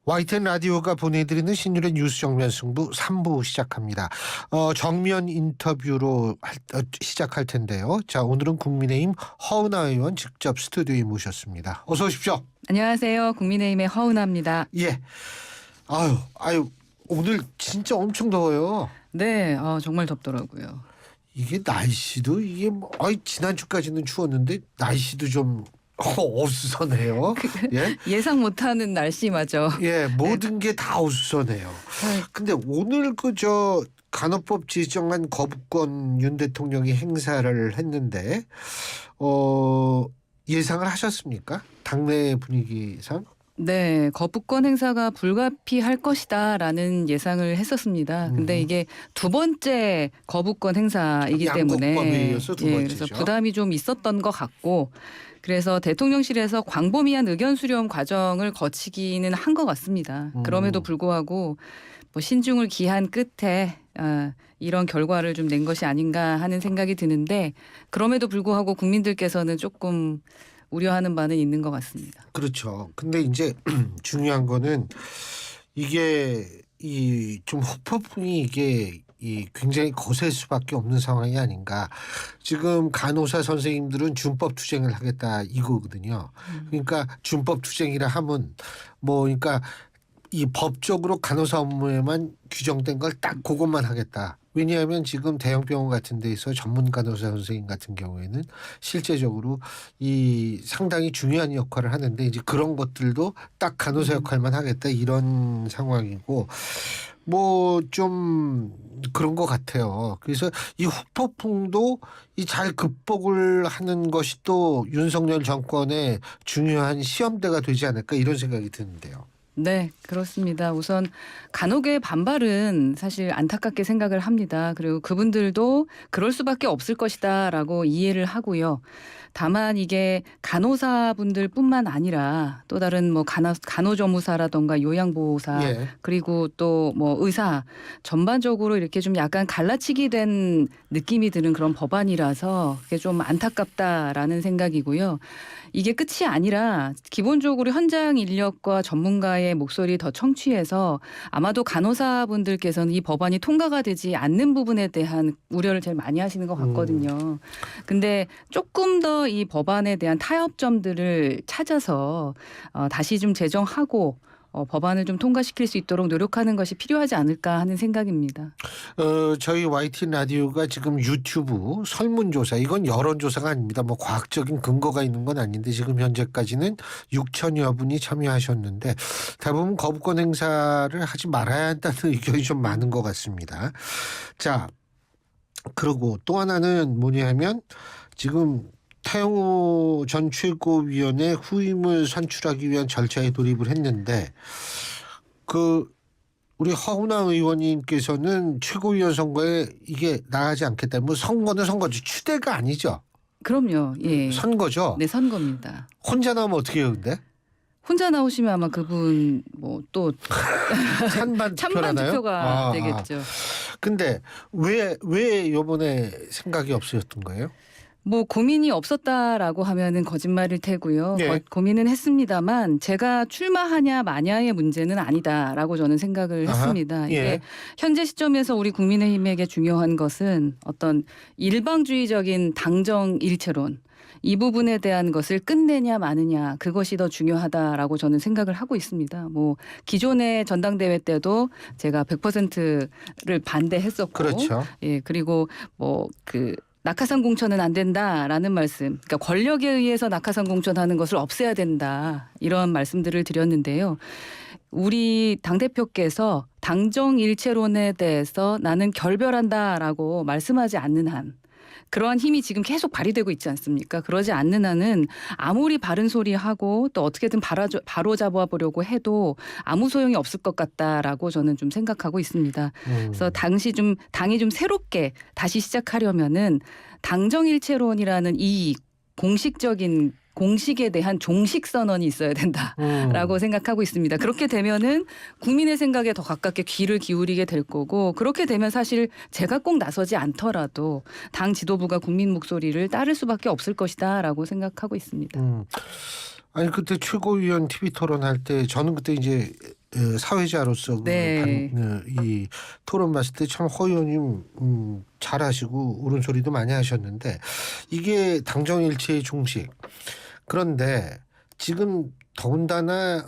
YTN 라디오가 보내드리는 신율의 뉴스 정면 승부 3부 시작합니다. 정면 인터뷰로 시작할 텐데요. 자, 오늘은 국민의힘 허은하 의원 직접 스튜디오에 모셨습니다. 어서 오십시오. 안녕하세요. 국민의힘의 허은하입니다. 예. 아유, 오늘 진짜 엄청 더워요. 네, 정말 덥더라고요. 이게 날씨도 지난주까지는 추웠는데 날씨도 좀 어수선해요. 예? 예상 못하는 날씨마저. 예, 모든 게 다 어수선해요. 근데 오늘 간호법 지정한 거부권 윤 대통령이 행사를 했는데 예상을 하셨습니까? 당내 분위기상? 네, 거부권 행사가 불가피할 것이다라는 예상을 했었습니다. 근데 이게 두 번째 거부권 행사이기 때문에 양국법에 이어서 두 번째죠. 그래서 부담이 좀 있었던 것 같고, 그래서 대통령실에서 광범위한 의견 수렴 과정을 거치기는 한 것 같습니다. 그럼에도 불구하고 뭐 신중을 기한 끝에 이런 결과를 좀 낸 것이 아닌가 하는 생각이 드는데, 그럼에도 불구하고 국민들께서는 조금 우려하는 바는 있는 것 같습니다. 그렇죠. 근데 이제 중요한 거는 이게 좀 후폭풍이 이게 굉장히 거셀 수밖에 없는 상황이 아닌가. 지금 간호사 선생님들은 준법 투쟁을 하겠다 이거거든요. 그러니까 준법 투쟁이라 하면 그러니까 이 법적으로 간호사 업무에만 규정된 걸 딱 그것만 하겠다. 왜냐하면 지금 대형 병원 같은 데에서 전문 간호사 선생님 같은 경우에는 실제적으로 이 상당히 중요한 역할을 하는데 이제 그런 것들도 딱 간호사 역할만 하겠다 이런 상황이고 좀 그런 것 같아요. 그래서 이 후폭풍도 잘 극복을 하는 것이 또 윤석열 정권의 중요한 시험대가 되지 않을까 이런 생각이 드는데요. 네, 그렇습니다. 우선 간혹의 반발은 사실 안타깝게 생각을 합니다. 그리고 그분들도 그럴 수밖에 없을 것이다라고 이해를 하고요. 다만 이게 간호사분들뿐만 아니라 또 다른 간호조무사라던가 요양보호사 예. 그리고 또 의사 전반적으로 이렇게 좀 약간 갈라치기 된 느낌이 드는 그런 법안이라서 그게 좀 안타깝다라는 생각이고요. 이게 끝이 아니라 기본적으로 현장 인력과 전문가의 목소리 더 청취해서 아마도 간호사분들께서는 이 법안이 통과가 되지 않는 부분에 대한 우려를 제일 많이 하시는 것 같거든요. 근데 조금 더 이 법안에 대한 타협점들을 찾아서 다시 좀 제정하고 법안을 좀 통과시킬 수 있도록 노력하는 것이 필요하지 않을까 하는 생각입니다. 저희 YTN 라디오가 지금 유튜브 설문조사, 이건 여론조사가 아닙니다. 과학적인 근거가 있는 건 아닌데 지금 현재까지는 6천여 분이 참여하셨는데 대부분 거부권 행사를 하지 말아야 한다는 의견이 좀 많은 것 같습니다. 자, 그리고 또 하나는 뭐냐면 지금 태영호 전 최고위원회 후임을 선출하기 위한 절차에 돌입을 했는데 우리 허은하 의원님께서는 최고위원 선거에 이게 나가지 않겠다. 선거는 선거죠. 추대가 아니죠. 그럼요. 예. 선거죠. 네, 선거입니다. 혼자 나오면 어떻게 해요, 근데? 혼자 나오시면 아마 그분 또 찬반 찬반 투표라나요? 투표가 되겠죠. 근데 왜 이번에 생각이 없으셨던 거예요? 고민이 없었다라고 하면은 거짓말일 테고요. 네. 고민은 했습니다만 제가 출마하냐 마냐의 문제는 아니다라고 저는 생각을 했습니다. 이게 예. 현재 시점에서 우리 국민의힘에게 중요한 것은 어떤 일방주의적인 당정 일체론, 이 부분에 대한 것을 끝내냐 마느냐, 그것이 더 중요하다라고 저는 생각을 하고 있습니다. 기존의 전당대회 때도 제가 100%를 반대했었고, 그렇죠. 예, 그리고 낙하산 공천은 안 된다라는 말씀, 그러니까 권력에 의해서 낙하산 공천하는 것을 없애야 된다, 이런 말씀들을 드렸는데요. 우리 당대표께서 당정일체론에 대해서 나는 결별한다라고 말씀하지 않는 한, 그러한 힘이 지금 계속 발휘되고 있지 않습니까? 그러지 않는 한은 아무리 바른 소리 하고 또 어떻게든 바로 잡아보려고 해도 아무 소용이 없을 것 같다라고 저는 좀 생각하고 있습니다. 그래서 당이 좀 새롭게 다시 시작하려면은 당정일체론이라는 이 공식에 대한 종식 선언이 있어야 된다라고 생각하고 있습니다. 그렇게 되면은 국민의 생각에 더 가깝게 귀를 기울이게 될 거고, 그렇게 되면 사실 제가 꼭 나서지 않더라도 당 지도부가 국민 목소리를 따를 수밖에 없을 것이다라고 생각하고 있습니다. 아니 그때 최고위원 TV 토론할 때 저는 그때 이제 사회자로서 네. 이 토론 봤을 때 참 허 의원님 잘하시고 옳은 소리도 많이 하셨는데 이게 당정일체의 종식. 그런데 지금 더군다나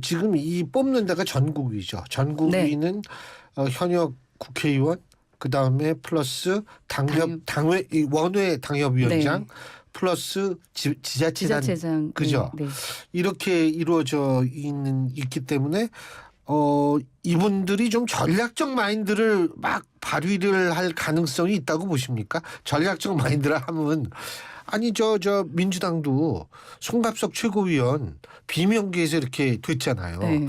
지금 이 뽑는 데가 전국위죠. 전국위는 현역 국회의원 그다음에 플러스 당회 원외 당협위원장 플러스 지자체장 그죠? 네. 이렇게 이루어져 있기 때문에 이분들이 좀 전략적 마인드를 막 발휘를 할 가능성이 있다고 보십니까? 전략적 마인드를 하면 아니 저 민주당도 송갑석 최고위원 비명계에서 이렇게 됐잖아요. 네.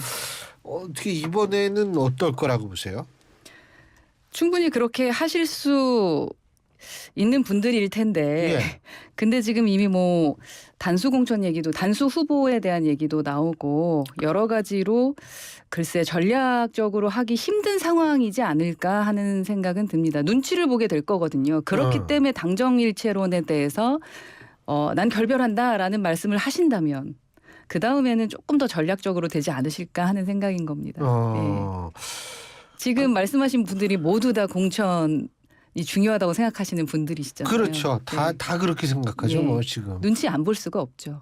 어떻게 이번에는 어떨 거라고 보세요? 충분히 그렇게 하실 수 있는 분들일 텐데 예. 근데 지금 이미 뭐 단수 공천 얘기도 단수 후보에 대한 얘기도 나오고 여러 가지로 글쎄 전략적으로 하기 힘든 상황이지 않을까 하는 생각은 듭니다. 눈치를 보게 될 거거든요. 그렇기 때문에 당정일체론에 대해서 난 결별한다라는 말씀을 하신다면 그 다음에는 조금 더 전략적으로 되지 않으실까 하는 생각인 겁니다. 네. 지금 말씀하신 분들이 모두 다 공천이 중요하다고 생각하시는 분들이시잖아요. 그렇죠. 다 그렇게 생각하죠. 예. 뭐 지금. 눈치 안 볼 수가 없죠.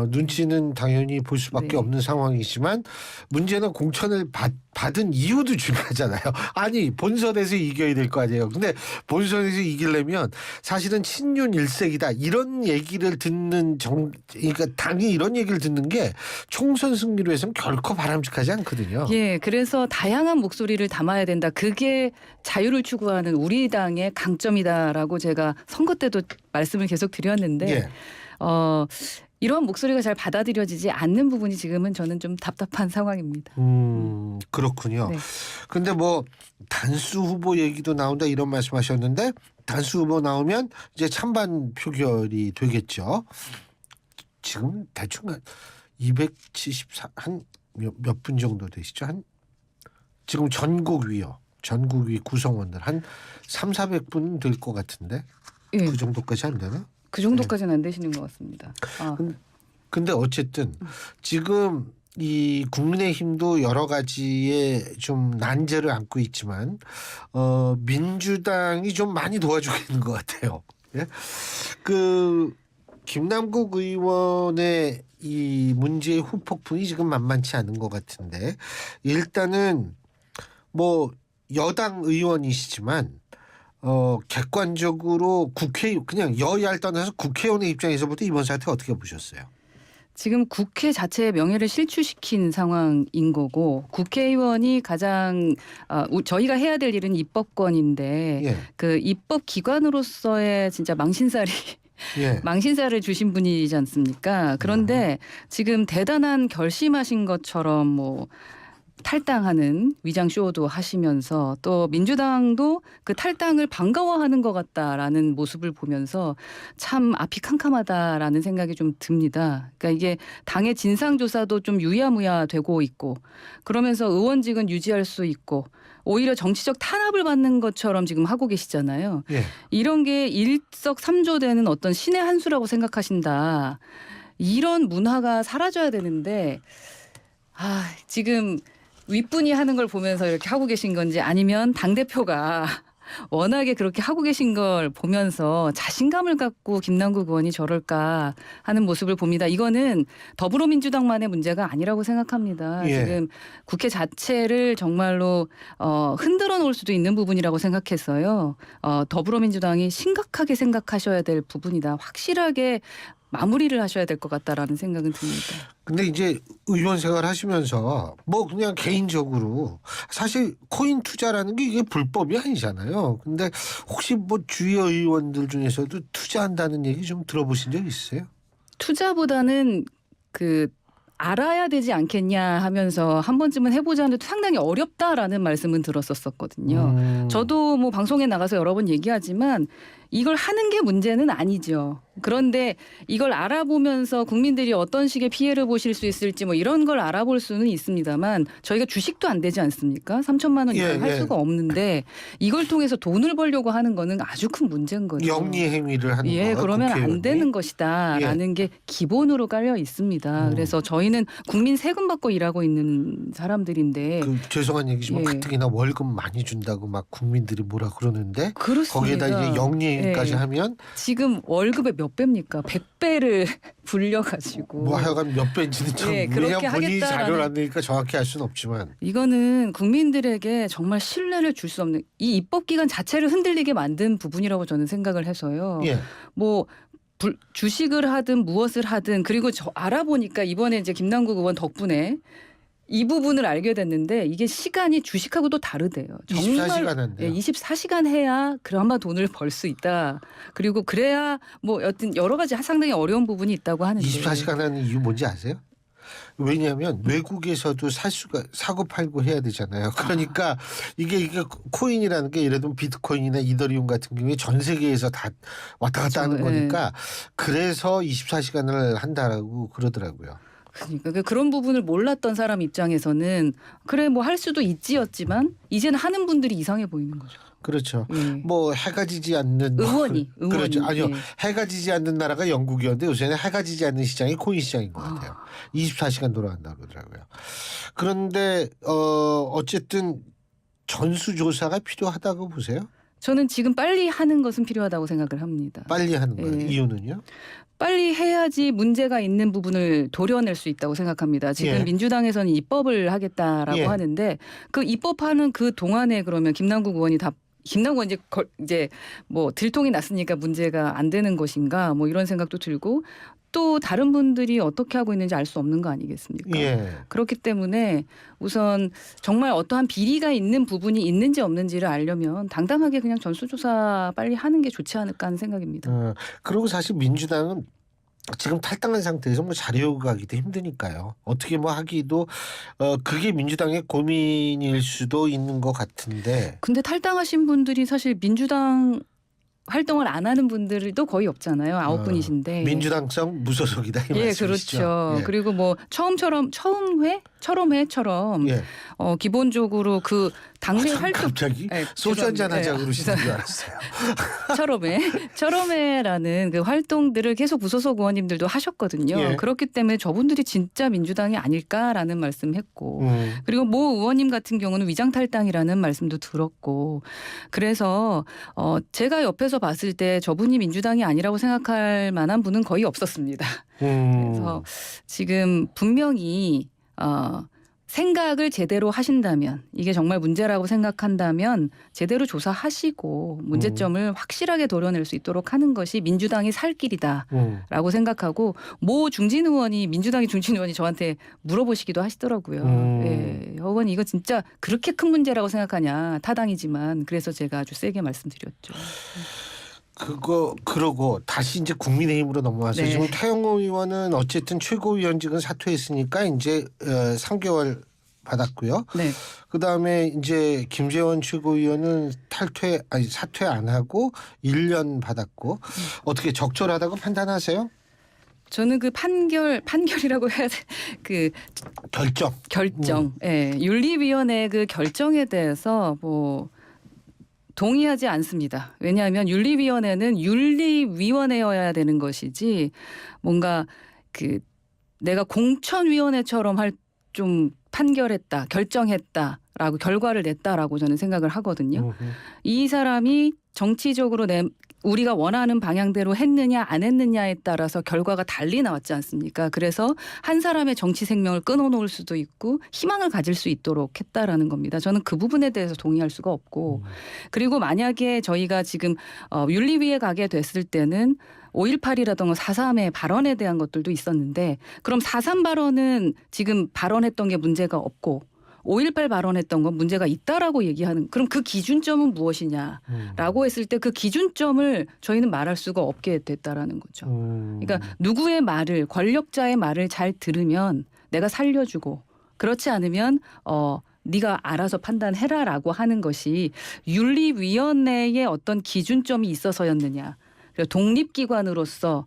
눈치는 당연히 볼 수밖에 네. 없는 상황이지만 문제는 공천을 받은 이유도 중요하잖아요. 아니 본선에서 이겨야 될 거 아니에요. 근데 본선에서 이기려면 사실은 친윤 일색이다 이런 얘기를 듣는 그러니까 당이 이런 얘기를 듣는 게 총선 승리로 해서는 결코 바람직하지 않거든요. 예, 그래서 다양한 목소리를 담아야 된다. 그게 자유를 추구하는 우리 당의 강점이다라고 제가 선거 때도 말씀을 계속 드렸는데 예. 이런 목소리가 잘 받아들여지지 않는 부분이 지금은 저는 좀 답답한 상황입니다. 그렇군요. 네. 근데 뭐 단수 후보 얘기도 나온다 이런 말씀하셨는데 단수 후보 나오면 이제 찬반 표결이 되겠죠. 지금 대충 한 274 한 몇 분 정도 되시죠? 한 지금 전국위 구성원들 한 300-400분 될 것 같은데 예. 그 정도까지 안 되나? 그 정도까지는 안 되시는 것 같습니다. 근데 어쨌든 지금 이 국민의힘도 여러 가지의 좀 난제를 안고 있지만 민주당이 좀 많이 도와주고 있는 것 같아요. 예? 그 김남국 의원의 이 문제의 후폭풍이 지금 만만치 않은 것 같은데 일단은 뭐 여당 의원이시지만 객관적으로 그냥 여야를 떠나서 국회의원의 입장에서부터 이번 사태 어떻게 보셨어요? 지금 국회 자체의 명예를 실추시킨 상황인 거고 국회의원이 가장 저희가 해야 될 일은 입법권인데 예. 그 입법 기관으로서의 진짜 망신살이 예. 망신살을 주신 분이지 않습니까? 그런데 지금 대단한 결심하신 것처럼 뭐 탈당하는 위장 쇼도 하시면서 또 민주당도 그 탈당을 반가워하는 것 같다라는 모습을 보면서 참 앞이 캄캄하다라는 생각이 좀 듭니다. 그러니까 이게 당의 진상조사도 좀 유야무야 되고 있고 그러면서 의원직은 유지할 수 있고 오히려 정치적 탄압을 받는 것처럼 지금 하고 계시잖아요. 예. 이런 게 일석삼조되는 어떤 신의 한 수라고 생각하신다. 이런 문화가 사라져야 되는데 지금 윗분이 하는 걸 보면서 이렇게 하고 계신 건지 아니면 당대표가 워낙에 그렇게 하고 계신 걸 보면서 자신감을 갖고 김남국 의원이 저럴까 하는 모습을 봅니다. 이거는 더불어민주당만의 문제가 아니라고 생각합니다. 예. 지금 국회 자체를 정말로 흔들어 놓을 수도 있는 부분이라고 생각해서요. 더불어민주당이 심각하게 생각하셔야 될 부분이다. 확실하게 마무리를 하셔야 될 것 같다라는 생각은 듭니다. 근데 이제 의원 생활 하시면서 뭐 그냥 개인적으로 사실 코인 투자라는 게 이게 불법이 아니잖아요. 근데 혹시 뭐 주요 의원들 중에서도 투자한다는 얘기 좀 들어보신 적 있으세요? 투자보다는 알아야 되지 않겠냐 하면서 한 번쯤은 해보자는데 상당히 어렵다라는 말씀은 들었었거든요. 저도 뭐 방송에 나가서 여러 번 얘기하지만 이걸 하는 게 문제는 아니죠. 그런데 이걸 알아보면서 국민들이 어떤 식의 피해를 보실 수 있을지 뭐 이런 걸 알아볼 수는 있습니다만 저희가 주식도 안 되지 않습니까? 3천만 원 이상 할 수가 없는데 이걸 통해서 돈을 벌려고 하는 거는 아주 큰 문제인 거죠. 영리 행위를 하는 거. 그러면 안 국회의원이. 되는 것이다라는 게 기본으로 깔려 있습니다. 그래서 저희는 국민 세금 받고 일하고 있는 사람들인데 죄송한 얘기지만 예. 가뜩이나 월급 많이 준다고 막 국민들이 뭐라 그러는데 그렇습니다. 거기에다 이제 영리 행위까지 예. 하면 지금 월급의 몇 배입니까? 100배를 불려가지고 뭐 하여간 몇 배인지는 참 예, 그렇게 왜냐면 본인이 하겠다라는- 자료를 안 내니까 정확히 알 수는 없지만 이거는 국민들에게 정말 신뢰를 줄 수 없는 이 입법기관 자체를 흔들리게 만든 부분이라고 저는 생각을 해서요. 예. 뭐 주식을 하든 무엇을 하든 그리고 저 알아보니까 이번에 이제 김남국 의원 덕분에 이 부분을 알게 됐는데 이게 시간이 주식하고도 다르대요. 24시간 한대요. 24시간 해야 그나마 돈을 벌 수 있다. 그리고 그래야 뭐 여튼 여러 가지 상당히 어려운 부분이 있다고 하는데 24시간 하는 이유 뭔지 아세요? 왜냐하면 외국에서도 사고 팔고 해야 되잖아요. 그러니까 이게 코인이라는 게 예를 들면 비트코인이나 이더리움 같은 경우에 전 세계에서 다 왔다 갔다 하는 거니까 그래서 24시간을 한다라고 그러더라고요. 그러니까 그런 부분을 몰랐던 사람 입장에서는 그래 뭐 할 수도 있지였지만 이제는 하는 분들이 이상해 보이는 거죠. 그렇죠. 예. 뭐 해가 지지 않는 의원이 그렇죠. 아니요. 예. 해가 지지 않는 나라가 영국이었는데 요새는 해가 지지 않는 시장이 코인 시장인 것 같아요. 24시간 돌아간다고 그러더라고요. 그런데 어쨌든 전수조사가 필요하다고 보세요? 저는 지금 빨리 하는 것은 필요하다고 생각을 합니다. 빨리 하는 거예요. 예. 이유는요? 빨리 해야지 문제가 있는 부분을 도려낼 수 있다고 생각합니다. 지금 예. 민주당에서는 입법을 하겠다라고 예. 하는데 그 입법하는 그 동안에 그러면 김남국 의원이 김남국 이제 뭐 들통이 났으니까 문제가 안 되는 것인가 뭐 이런 생각도 들고 또 다른 분들이 어떻게 하고 있는지 알 수 없는 거 아니겠습니까? 예. 그렇기 때문에 우선 정말 어떠한 비리가 있는 부분이 있는지 없는지를 알려면 당당하게 그냥 전수조사 빨리 하는 게 좋지 않을까 하는 생각입니다. 그리고 사실 민주당은 지금 탈당한 상태에서 뭐 자료 요구하기도 힘드니까요. 어떻게 뭐 하기도 그게 민주당의 고민일 수도 있는 것 같은데. 근데 탈당하신 분들이 사실 민주당 활동을 안 하는 분들도 거의 없잖아요. 9분이신데. 민주당성 무소속이다 이 예, 말씀이시죠. 그렇죠. 예. 그리고 뭐 처음처럼 예. 기본적으로 그 당내 활동 갑자기 예, 소주 한잔 죄송합니다. 하자고 그러시는 줄 알았어요. 철험회라는 그 활동들을 계속 무소속 의원님들도 하셨거든요. 예. 그렇기 때문에 저분들이 진짜 민주당이 아닐까라는 말씀했고 그리고 모 의원님 같은 경우는 위장탈당이라는 말씀도 들었고 그래서 제가 옆에서 봤을 때 저분이 민주당이 아니라고 생각할 만한 분은 거의 없었습니다. 그래서 지금 분명히 생각을 제대로 하신다면 이게 정말 문제라고 생각한다면 제대로 조사하시고 문제점을 확실하게 도려낼 수 있도록 하는 것이 민주당이 살 길이다라고 생각하고 모 중진 의원이 민주당의 중진 의원이 저한테 물어보시기도 하시더라고요. 예, 의원 이거 진짜 그렇게 큰 문제라고 생각하냐 타당이지만 그래서 제가 아주 세게 말씀드렸죠. 그러고 다시 이제 국민의힘으로 넘어와서 네. 지금 태영호 의원은 어쨌든 최고위원직은 사퇴했으니까 이제 3개월 받았고요. 네. 그 다음에 이제 김재원 최고위원은 사퇴 안 하고 1년 받았고 어떻게 적절하다고 판단하세요? 저는 그 판결이라고 해야 돼. 그 결정. 예. 윤리위원회 그 결정에 대해서 뭐 동의하지 않습니다. 왜냐하면 윤리위원회는 윤리위원회여야 되는 것이지 뭔가 그 내가 공천위원회처럼 좀 판결했다, 결정했다라고 결과를 냈다라고 저는 생각을 하거든요. 이 사람이 정치적으로 우리가 원하는 방향대로 했느냐 안 했느냐에 따라서 결과가 달리 나왔지 않습니까? 그래서 한 사람의 정치 생명을 끊어놓을 수도 있고 희망을 가질 수 있도록 했다라는 겁니다. 저는 그 부분에 대해서 동의할 수가 없고 그리고 만약에 저희가 지금 윤리위에 가게 됐을 때는 5.18이라든가 4.3의 발언에 대한 것들도 있었는데 그럼 4.3 발언은 지금 발언했던 게 문제가 없고 5.18 발언했던 건 문제가 있다라고 얘기하는 그럼 그 기준점은 무엇이냐라고 했을 때 그 기준점을 저희는 말할 수가 없게 됐다라는 거죠. 그러니까 누구의 말을 권력자의 말을 잘 들으면 내가 살려주고 그렇지 않으면 네가 알아서 판단해라라고 하는 것이 윤리위원회의 어떤 기준점이 있어서였느냐. 그리고 독립기관으로서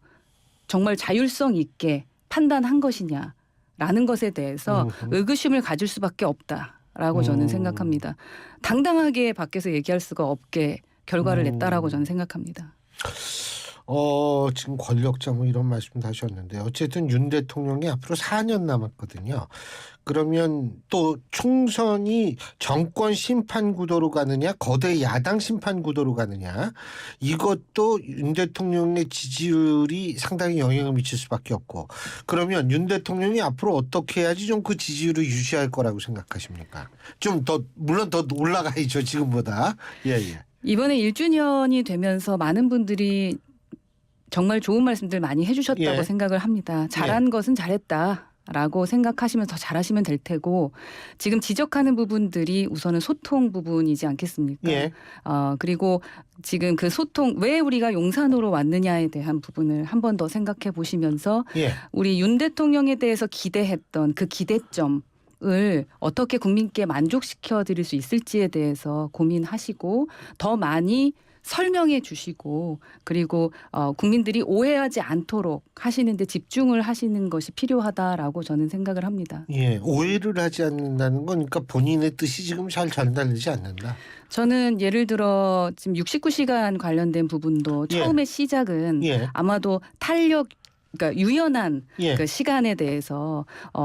정말 자율성 있게 판단한 것이냐라는 것에 대해서 의구심을 가질 수밖에 없다라고 저는 생각합니다. 당당하게 밖에서 얘기할 수가 없게 결과를 냈다라고 저는 생각합니다. 지금 권력자 뭐 이런 말씀도 하셨는데 어쨌든 윤 대통령이 앞으로 4년 남았거든요. 그러면 또 총선이 정권 심판 구도로 가느냐 거대 야당 심판 구도로 가느냐 이것도 윤 대통령의 지지율이 상당히 영향을 미칠 수밖에 없고 그러면 윤 대통령이 앞으로 어떻게 해야지 좀 그 지지율을 유지할 거라고 생각하십니까? 좀 더 물론 더 올라가야죠 지금보다. 예. 이번에 1주년이 되면서 많은 분들이 정말 좋은 말씀들 많이 해주셨다고 예. 생각을 합니다. 잘한 것은 잘했다라고 생각하시면 더 잘하시면 될 테고 지금 지적하는 부분들이 우선은 소통 부분이지 않겠습니까? 예. 그리고 지금 그 소통 왜 우리가 용산으로 왔느냐에 대한 부분을 한 번 더 생각해 보시면서 예. 우리 윤 대통령에 대해서 기대했던 그 기대점 을 어떻게 국민께 만족시켜 드릴 수 있을지에 대해서 고민하시고 더 많이 설명해 주시고 그리고 국민들이 오해하지 않도록 하시는데 집중을 하시는 것이 필요하다라고 저는 생각을 합니다. 예, 오해를 하지 않는다는 건 그러니까 본인의 뜻이 지금 잘 전달되지 않는다. 저는 예를 들어 지금 69시간 관련된 부분도 예. 처음에 시작은 예. 아마도 탄력 그러니까 유연한 예. 그 시간에 대해서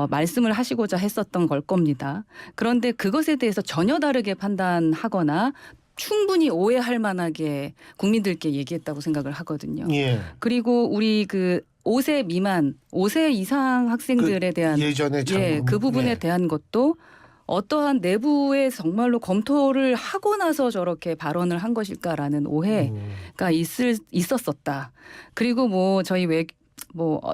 말씀을 하시고자 했었던 걸 겁니다. 그런데 그것에 대해서 전혀 다르게 판단하거나 충분히 오해할 만하게 국민들께 얘기했다고 생각을 하거든요. 예. 그리고 우리 그 5세 미만, 5세 이상 학생들에 대한 예전에 그 부분에 대한 것도 어떠한 내부에 정말로 검토를 하고 나서 저렇게 발언을 한 것일까라는 오해가 있었었다. 그리고 뭐 저희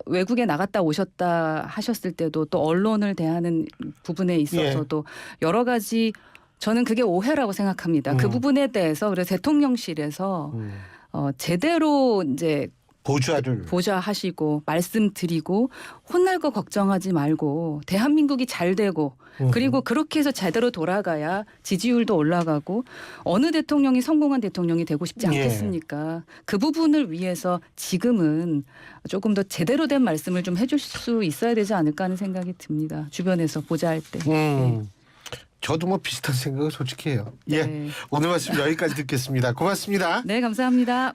외국에 나갔다 오셨다 하셨을 때도 또 언론을 대하는 부분에 있어서도 여러 가지 저는 그게 오해라고 생각합니다. 그 부분에 대해서 그래서 대통령실에서 제대로 이제 보좌하시고 말씀드리고 혼날 거 걱정하지 말고 대한민국이 잘 되고 그리고 그렇게 해서 제대로 돌아가야 지지율도 올라가고 어느 대통령이 성공한 대통령이 되고 싶지 않겠습니까? 그 부분을 위해서 지금은 조금 더 제대로 된 말씀을 좀 해줄 수 있어야 되지 않을까 하는 생각이 듭니다. 주변에서 보좌할 때. 네. 저도 뭐 비슷한 생각을 솔직히 해요. 예. 네. 오늘 말씀 여기까지 듣겠습니다. 고맙습니다. 네, 감사합니다.